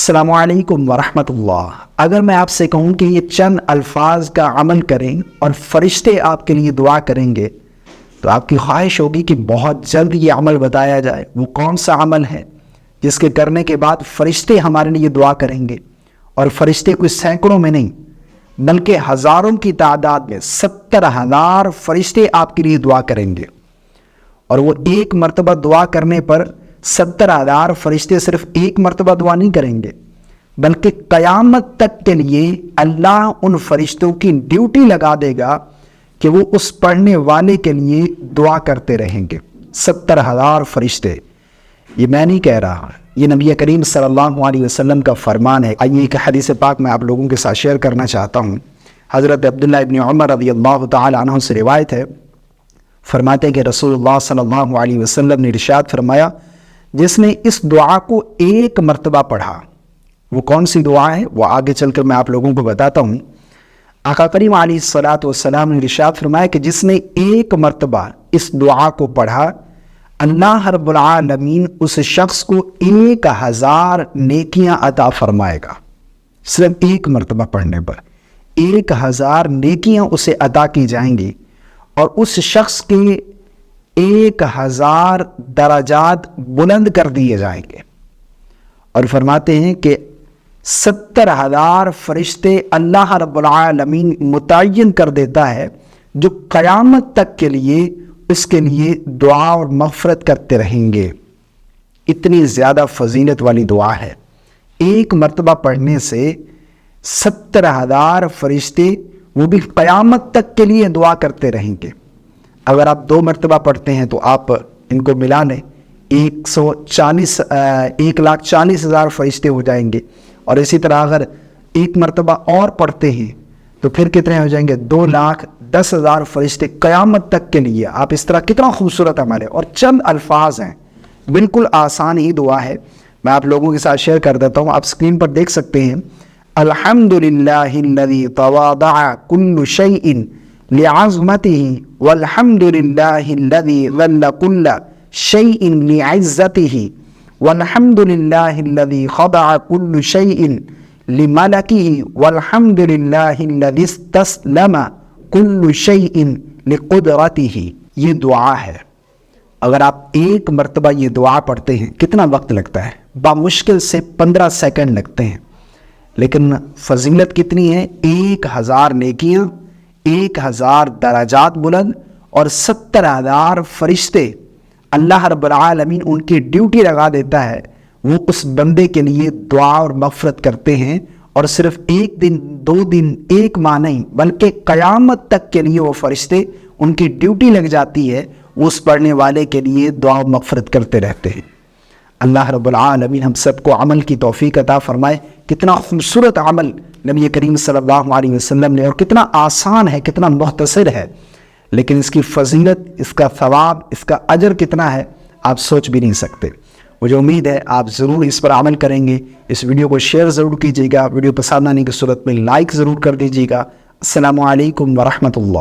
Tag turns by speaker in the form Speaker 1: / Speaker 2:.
Speaker 1: السلام علیکم ورحمۃ اللہ۔ اگر میں آپ سے کہوں کہ یہ چند الفاظ کا عمل کریں اور فرشتے آپ کے لیے دعا کریں گے تو آپ کی خواہش ہوگی کہ بہت جلد یہ عمل بتایا جائے۔ وہ کون سا عمل ہے جس کے کرنے کے بعد فرشتے ہمارے لیے دعا کریں گے؟ اور فرشتے کوئی سینکڑوں میں نہیں بلکہ ہزاروں کی تعداد میں 70,000 فرشتے آپ کے لیے دعا کریں گے، اور وہ ایک مرتبہ دعا کرنے پر 70,000 فرشتے صرف ایک مرتبہ دعا نہیں کریں گے بلکہ قیامت تک کے لیے اللہ ان فرشتوں کی ڈیوٹی لگا دے گا کہ وہ اس پڑھنے والے کے لیے دعا کرتے رہیں گے۔ 70,000 فرشتے، یہ میں نہیں کہہ رہا، یہ نبی کریم صلی اللہ علیہ وسلم کا فرمان ہے۔ آئیے ایک حدیث پاک میں آپ لوگوں کے ساتھ شیئر کرنا چاہتا ہوں۔ حضرت عبداللہ ابن عمر رضی اللہ تعالی عنہ سے روایت ہے، فرماتے ہیں کہ رسول اللہ صلی اللہ علیہ وسلم نے ارشاد فرمایا، جس نے اس دعا کو ایک مرتبہ پڑھا، وہ کون سی دعا ہے وہ آگے چل کر میں آپ لوگوں کو بتاتا ہوں۔ آقا کریم علیہ الصلوۃ والسلام نے ارشاد فرمایا کہ جس نے ایک مرتبہ اس دعا کو پڑھا، اللہ رب العالمین اس شخص کو 1,000 نیکیاں عطا فرمائے گا۔ صرف ایک مرتبہ پڑھنے پر 1,000 نیکیاں اسے عطا کی جائیں گی، اور اس شخص کے 1,000 درجات بلند کر دیے جائیں گے۔ اور فرماتے ہیں کہ 70,000 فرشتے اللہ رب العالمین متعین کر دیتا ہے جو قیامت تک کے لیے اس کے لیے دعا اور مغفرت کرتے رہیں گے۔ اتنی زیادہ فضیلت والی دعا ہے۔ ایک مرتبہ پڑھنے سے 70,000 فرشتے وہ بھی قیامت تک کے لیے دعا کرتے رہیں گے۔ اگر آپ 2 مرتبہ پڑھتے ہیں تو آپ ان کو ملا لیں، 1,40,000 فرشتے ہو جائیں گے، اور اسی طرح اگر ایک مرتبہ اور پڑھتے ہیں تو پھر کتنے ہو جائیں گے؟ 2,10,000 فرشتے قیامت تک کے لیے۔ آپ اس طرح کتنا خوبصورت عمل ہے، اور چند الفاظ ہیں، بالکل آسان ہی دعا ہے۔ میں آپ لوگوں کے ساتھ شیئر کر دیتا ہوں، آپ اسکرین پر دیکھ سکتے ہیں۔ الحمدللہ الذی تواضع کل شیء لعظمته والحمدللہ الذی ذل کل شیء لعزته والحمدللہ الذی خضع کل شیء لملکه والحمدللہ الذی استسلم کل شیء لقدرته۔ یہ دعا ہے۔ اگر آپ ایک مرتبہ یہ دعا پڑھتے ہیں کتنا وقت لگتا ہے؟ بامشکل سے 15 سیکنڈ لگتے ہیں، لیکن فضیلت کتنی ہے؟ 1,000 نیکیاں، 1,000 درجات بلند، اور 70,000 فرشتے اللہ رب العالمین ان کی ڈیوٹی لگا دیتا ہے، وہ اس بندے کے لیے دعا اور مغفرت کرتے ہیں، اور صرف ایک دن، 2 دن، 1 ماہ نہیں بلکہ قیامت تک کے لیے وہ فرشتے ان کی ڈیوٹی لگ جاتی ہے، وہ اس پڑھنے والے کے لیے دعا و مغفرت کرتے رہتے ہیں۔ اللہ رب العالمین ہم سب کو عمل کی توفیق عطا فرمائے۔ کتنا خوبصورت عمل نبی کریم صلی اللہ علیہ وسلم نے، اور کتنا آسان ہے، کتنا مختصر ہے، لیکن اس کی فضیلت، اس کا ثواب، اس کا اجر کتنا ہے آپ سوچ بھی نہیں سکتے۔ مجھے امید ہے آپ ضرور اس پر عمل کریں گے۔ اس ویڈیو کو شیئر ضرور کیجیے گا، ویڈیو پسند آنے کی صورت میں لائک ضرور کر دیجیے گا۔ السلام علیکم ورحمۃ اللہ۔